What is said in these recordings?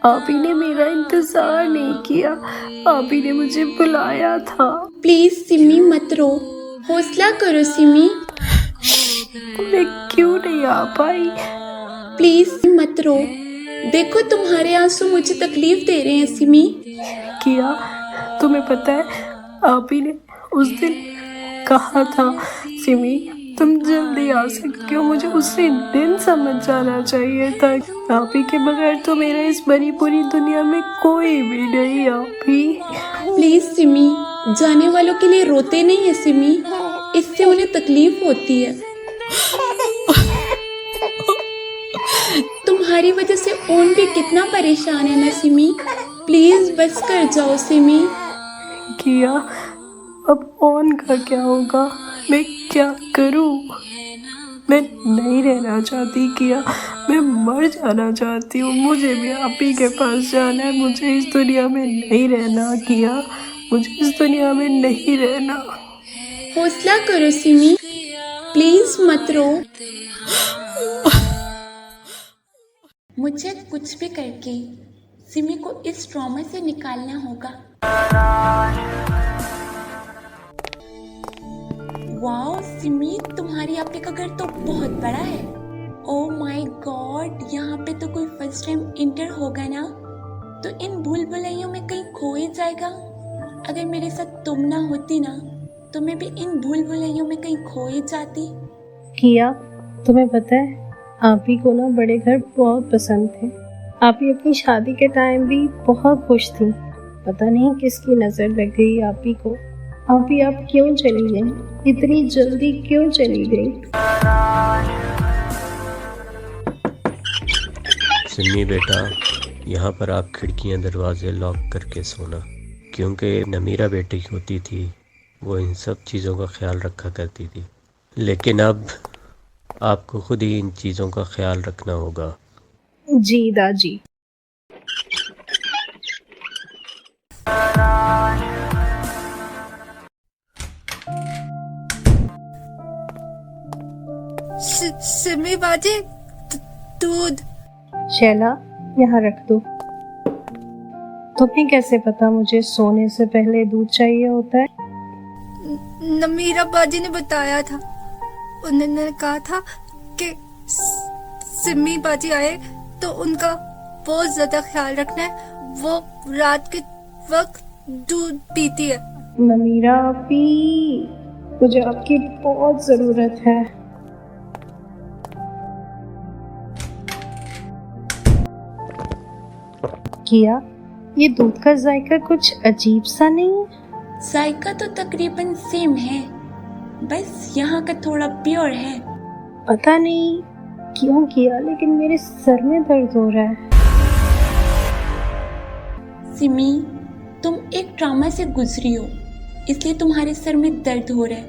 आप ही ने मेरा इंतज़ार नहीं किया, आप ही ने मुझे बुलाया था। प्लीज सिमी मत रो, हौसला करो सिमी। मैं क्यों नहीं आ पाई? प्लीज मत रो, देखो तुम्हारे आंसू मुझे तकलीफ दे रहे हैं सिमी। किया, तुम्हें पता है आप ही ने उस दिन कहा था सिमी तुम जल्दी आ सकती हो, मुझे उसी दिन समझ जाना चाहिए था। आप ही के बगैर तो मेरा इस बड़ी पूरी दुनिया में कोई भी नहीं। आप ही प्लीज सिमी, जाने वालों के लिए रोते नहीं है सिमी, इससे उन्हें तकलीफ होती है। तुम्हारी वजह से ओन भी कितना परेशान है ना सिमी, प्लीज बस कर जाओ सिमी। किया, अब ऑन का क्या होगा? मैं क्या करूं? मैं नहीं रहना चाहती किया, मैं मर जाना चाहती हूँ। मुझे भी आप ही के पास जाना है, मुझे इस दुनिया में नहीं रहना किया, मुझे इस दुनिया में नहीं रहना। हौसला करो सिमी, प्लीज मत रो। मुझे कुछ भी करके सिमी को इस ट्रॉमा से निकालना होगा। वाओ सिमी, तुम्हारी आपे का घर तो बहुत बड़ा है। ओह माय गॉड, यहाँ पे तो कोई फर्स्ट टाइम इंटर होगा ना तो इन भूल भुलैयों में कहीं खो ही जाएगा। अगर मेरे साथ तुम ना होती ना तो मैं भी इन भूल भुलैयों में कहीं खो ही जाती। किया, तुम्हें पता है आप ही को ना बड़े घर बहुत पसंद थे। आप ही अपनी शादी के टाइम भी बहुत खुश थी। पता नहीं किसकी नज़र लग गई आप ही को। आप ही आप क्यों चली गई? इतनी जल्दी क्यों चली गई? सिमी बेटा, यहाँ पर आप खिड़कियाँ दरवाजे लॉक करके सोना, क्योंकि नमीरा बेटी होती थी वो इन सब चीज़ों का ख्याल रखा करती थी, लेकिन अब आपको खुद ही इन चीज़ों का ख्याल रखना होगा। जी दादी। सिमी बाजी, दूध। शैला, यहाँ रख दो। तुम्हें कैसे पता मुझे सोने से पहले दूध चाहिए होता है? नमीरा बाजी ने बताया था, उन्होंने कहा था कि सिमी बाजी आए तो उनका बहुत ज्यादा ख्याल रखना है, वो रात के वक्त दूध पीती है। नमीरा पी, मुझे आपकी बहुत जरूरत है। किया, ये दूध का जायका कुछ अजीब सा नहीं? जायका तो तकरीबन सेम है, बस यहाँ का थोड़ा प्योर है। पता नहीं क्यों किया, लेकिन मेरे सर में दर्द हो रहा है। सिमी, तुम एक ट्रॉमा से गुजरी हो, इसलिए तुम्हारे सर में दर्द हो रहा है।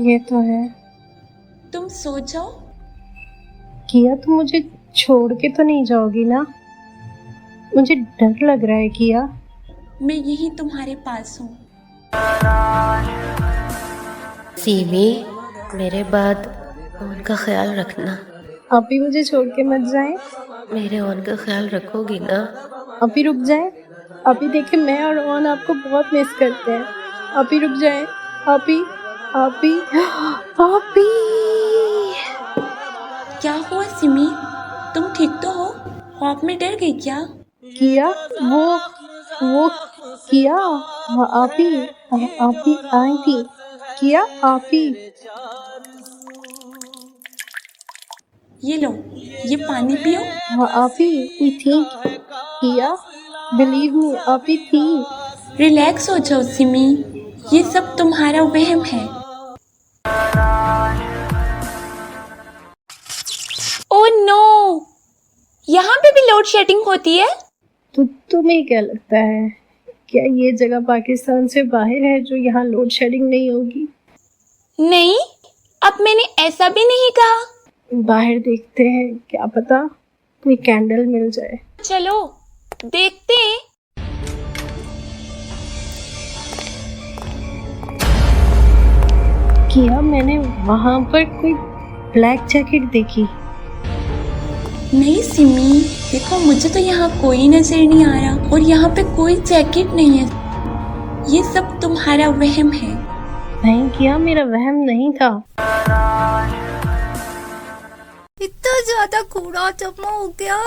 ये तो है। तुम सो जाओ। किया, तुम मुझे छोड़ के तो नहीं जाओगी ना? मुझे डर लग रहा है किया। मैं यही तुम्हारे पास हूँ। सीमी, मेरे बाद उनका ख्याल रखना। आप ही मुझे छोड़ के मत जाएं। मेरे उनका ख्याल रखोगी ना? आप ही रुक जाएं। आप ही देखें, मैं और ओन आपको बहुत मिस करते हैं। आप ही रुक जाएं। आप ही आप ही आप ही। क्या हुआ सिमी, तुम ठीक तो हो? ख्वाब में डर गई क्या? किया, वो किया, आप ही आई थी। किया, आप ही। ये लो, ये पानी पियो। आप ही थी। किया, बिलीव मी, आप ही थी। रिलैक्स हो जाओ सिमी, ये सब तुम्हारा वहम है। ओह नो, यहाँ पे भी लोड शेडिंग होती है? तो तुम्हें क्या लगता है, क्या ये जगह पाकिस्तान से बाहर है जो यहाँ लोड शेडिंग नहीं होगी? नहीं, अब मैंने ऐसा भी नहीं कहा। बाहर देखते हैं, क्या पता कोई कैंडल मिल जाए। चलो देखते हैं। किया, मैंने वहां पर कोई ब्लैक जैकेट देखी। नहीं सिमी, देखो मुझे तो यहाँ कोई नजर नहीं आ रहा और यहाँ पे कोई जैकेट नहीं है। ये सब तुम्हारा वहम है। नहीं किया, मेरा वहम नहीं था। इतना ज्यादा कूड़ा जमा हो गया,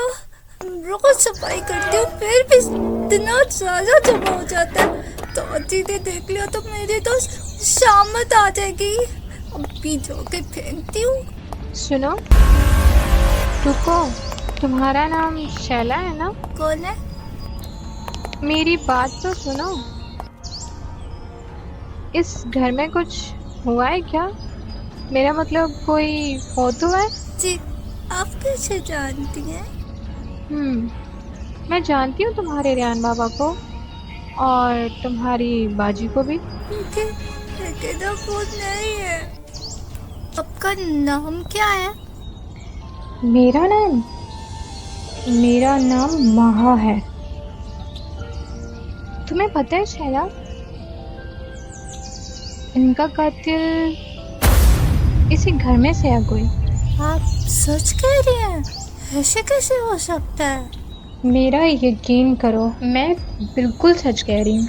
रोज सफाई करती हूँ फिर भी इतना ज्यादा जमा हो जाता है। दादी ने देख लिया तो मेरी तो शामत आ जाएगी। अभी जाके फेंकती हूँ। सुनो, रुको, तुम्हारा नाम शैला है ना? कौन है? मेरी बात तो सुनो। इस घर में कुछ हुआ है क्या? मेरा मतलब कोई हो तो है? जी, आप कैसे जानती हैं? मैं जानती हूँ तुम्हारे रियान बाबा को और तुम्हारी बाजी को भी। लेकिन वो नहीं है। आपका नाम क्या है? मेरा नाम महा है। तुम्हें पता है शैला, इनका कातिल इसी घर में से है कोई। आप सच कह रही हैं? ऐसे कैसे हो सकता है? मेरा यकीन करो, मैं बिल्कुल सच कह रही हूँ।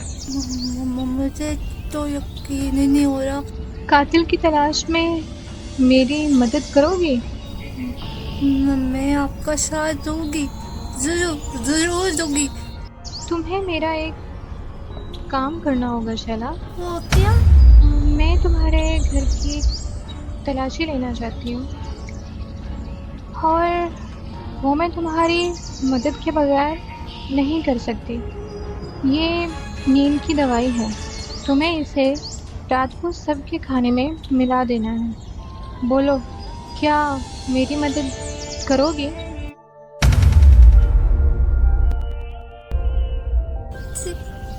मुझे तो यकीन ही नहीं हो रहा। कातिल की तलाश में मेरी मदद करोगी? मैं आपका साथ दूंगी, जरूर दूंगी। तुम्हें मेरा एक काम करना होगा शैला। वो क्या? मैं तुम्हारे घर की तलाशी लेना चाहती हूँ और वो मैं तुम्हारी मदद के बगैर नहीं कर सकती। ये नींद की दवाई है, तुम्हें इसे रात को सबके खाने में मिला देना है। बोलो, क्या मेरी मदद करोगे?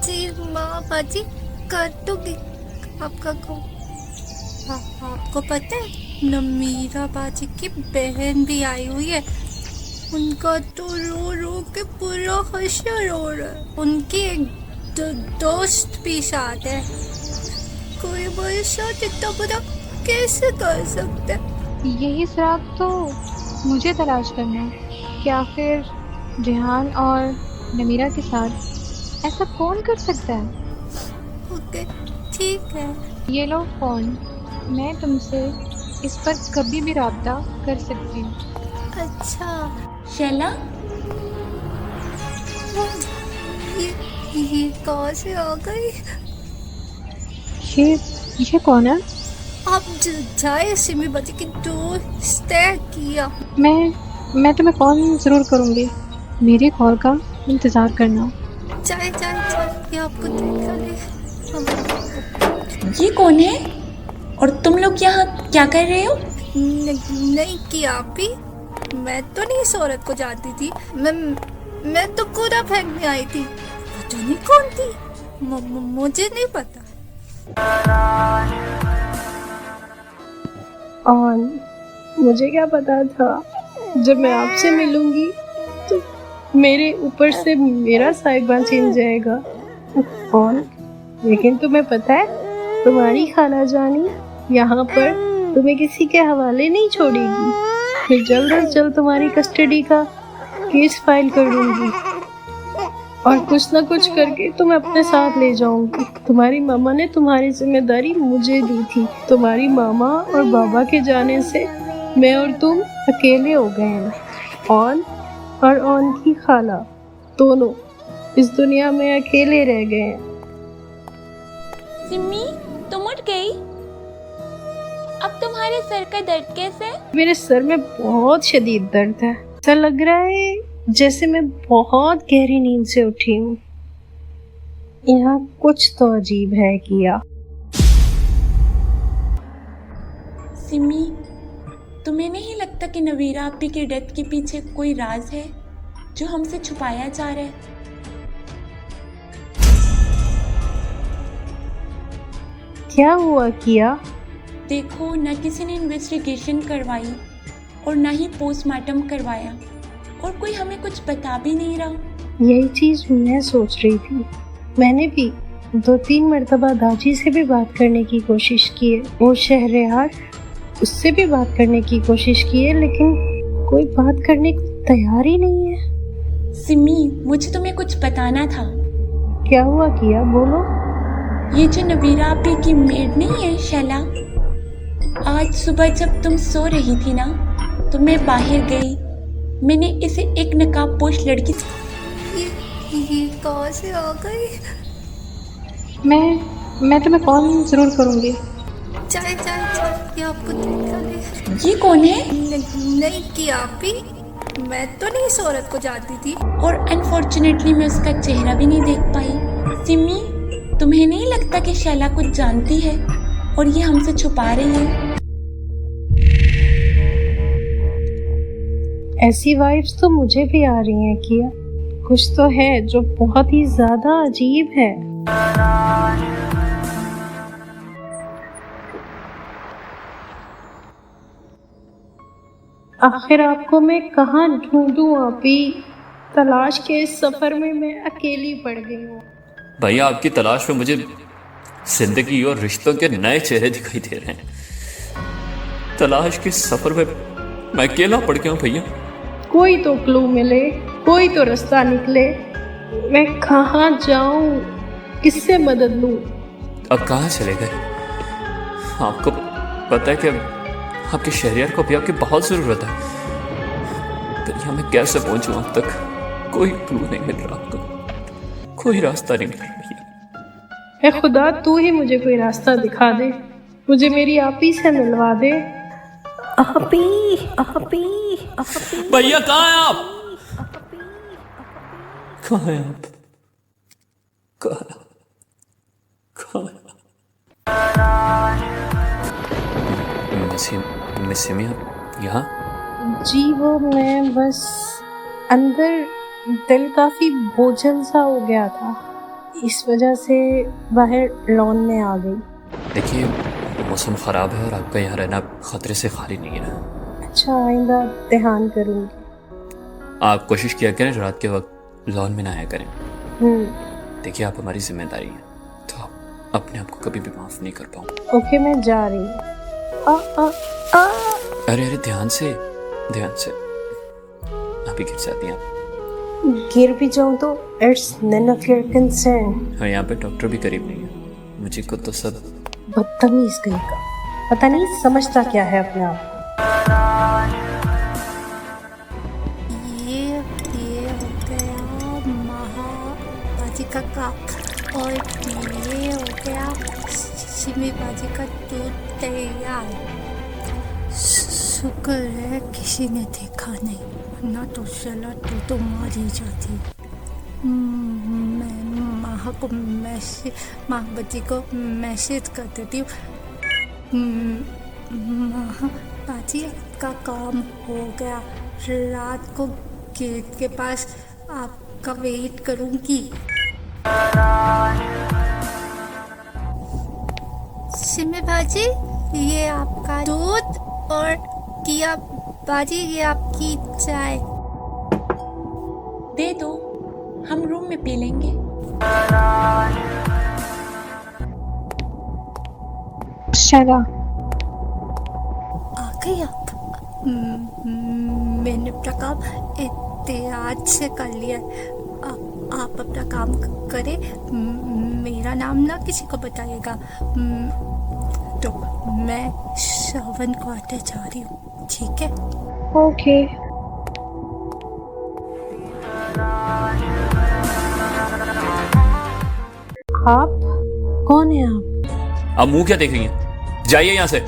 जी माँ बाजी, कर दूंगी। आपको पता है नमीरा बाजी की बहन भी आई हुई है। उनका तो रो रो के पूरा हशर हो रहा है। उनकी एक दोस्त भी साथ है। कोई मेरे साथ इतना बुरा कैसे कर सकता है? यही सुराग तो मुझे तलाश करना है। क्या फिर रिहान और नमीरा के साथ ऐसा कौन कर सकता है? ओके, ठीक है। ये लो फ़ोन, मैं तुमसे इस पर कभी भी राब्ता कर सकती हूँ। अच्छा, शैला, ये कहाँ से आ गई? ये कौन है? आप जाए सिमी बाजी की दोस्त है किया। मैं तुम्हें फ़ोन ज़रूर करूँगी। मेरी कॉल का इंतज़ार करना। जाए ये आपको देखा नहीं। ये कौन है और तुम लोग यहाँ क्या कर रहे हो? नहीं किया आप भी। मैं तो नहीं इस औरत को जानती थी। मैं तो कूड़ा फेंकने आई थी। पता नहीं कौन थी। मुझे नहीं पता। और मुझे क्या पता था जब मैं आपसे मिलूंगी तो मेरे ऊपर से मेरा साहिबा छिन जाएगा। कौन? लेकिन तुम्हें पता है तुम्हारी खाला जानी यहाँ पर तुम्हें किसी के हवाले नहीं छोड़ेगी। मैं जल्द से जल्द तुम्हारी कस्टडी का केस फाइल कर दूंगी और कुछ ना कुछ करके तुम्हें अपने साथ ले जाऊंगी। तुम्हारी मामा ने तुम्हारी जिम्मेदारी मुझे दी थी। तुम्हारी मामा और बाबा के जाने से मैं और तुम अकेले हो गए हैं। ऑन की खाला दोनों इस दुनिया में अकेले रह गए हैं। सिमी, तुम उठ गई? अब तुम्हारे सर का दर्द कैसे है? मेरे सर में बहुत शदीद दर्द है। ऐसा लग रहा है जैसे मैं बहुत गहरी नींद से उठी हूँ। यहाँ कुछ तो अजीब है किया। सिमी, तुम्हें नहीं लगता कि नवीरा आपी की डेथ के पीछे कोई राज है जो हमसे छुपाया जा रहा है? क्या हुआ किया? देखो, न किसी ने इन्वेस्टिगेशन करवाई और न ही पोस्टमार्टम करवाया और कोई हमें कुछ बता भी नहीं रहा। यही चीज मैं सोच रही थी। मैंने भी 2-3 मर्तबा दाजी से भी बात करने की कोशिश की है। वो शहरयार, उससे भी बात करने की कोशिश की है, लेकिन कोई बात करने को तैयार ही नहीं है। सिमी, मुझे तुम्हें कुछ बताना था। क्या हुआ किया, बोलो। ये जो नवीरा आपी की मेड नहीं है शैला, आज सुबह जब तुम सो रही थी ना, तो मैं बाहर गई, मैंने इसे एक नकाबपोश लड़की ये कहाँ से आ गई? मैं तुम्हें फ़ोन ज़रूर करूँगी। चाय चाय चाय, ये आपको देखा है? ये कौन है? नहीं किया आप ही, मैं तो नहीं इस औरत को जानती थी। और अनफॉर्चुनेटली मैं उसका चेहरा भी नहीं देख पाई। सिमी, तुम्हें नहीं लगता कि शैला कुछ जानती है और ये हमसे छुपा रही है? ऐसी वाइब्स तो मुझे भी आ रही हैं किया। कुछ तो है जो बहुत ही ज्यादा अजीब है। आखिर आपको मैं कहाँ ढूंढूं अभी? तलाश के इस सफर में मैं अकेली पड़ गई हूँ। भैया, आपकी तलाश में मुझे जिंदगी और रिश्तों के नए चेहरे दिखाई दे रहे हैं। तलाश के सफर में मैं अकेला पड़ गया हूँ भैया। कोई तो क्लू मिले, कोई तो रास्ता निकले। मैं कहाँ जाऊं, किससे मदद लूं? अब कहाँ चले गए? आपको पता है कि आपके शहरियार को भी आपकी बहुत ज़रूरत है। भैया, मैं कैसे पहुंचूं अब तक? कोई क्लू नहीं मिल रहा आपको, कोई रास्ता नहीं मिल रहा भैया। ए खुदा, तू ही मुझे कोई रास्ता दिखा दे, मुझे मेरी आपी से मिलवा दे। आपी, आपी, आपी। भैया, कहाँ हैं आप? कहाँ हैं आप? कहाँ हैं? मिस सिमी, आप यहाँ? जी वो मैं बस अंदर दिल काफी बोझल सा हो गया था, इस वजह से बाहर लॉन में आ गई। देखिए, मौसम ख़राब है और आपका यहाँ रहना ख़तरे से खाली नहीं है। अच्छा, आइंदा ध्यान करूँगी। आप कोशिश किया करें रात के वक्त लॉन में ना आया करें। देखिए, आप हमारी जिम्मेदारी हैं, तो आप अपने आप को कभी भी माफ़ नहीं कर पाऊँ। ओके, मैं जा रही हूँ। अरे अरे, ध्यान से अभी गिर जाती हैं आप। गिर भी जाऊँ तो it's none of your concern. और यहाँ पे डॉक्टर भी करीब नहीं है। मुझे को तो सब बदतमीज कहीं का, पता नहीं समझता क्या है अपने आप को। ये हो गया महाबाजी का कप और ये हो गया सिमी बाजी का दूध तैयार। शुक्र है किसी ने देखा नहीं, ना तो चला तो मारी जाती। मैं महाबाजी को मैसेज कर देती हूँ। महाबाजी का काम हो गया, रात को गेट के पास आपका वेट करूँगी। सिमी बाजी, ये आपका दूध और किया बाजी, ये आपकी चाय। दे दो, हम रूम में पी लेंगे। शैला, आ गई आप? मैंने अपना काम एहतियात से कर लिया। आप अपना काम करें, मेरा नाम ना किसी को बताइएगा। तो मैं श्रवण क्वार्टर जा रही हूँ, ठीक है? ओके। आप कौन है आप? आप मुंह क्या देख रही हैं? जाइए यहाँ से।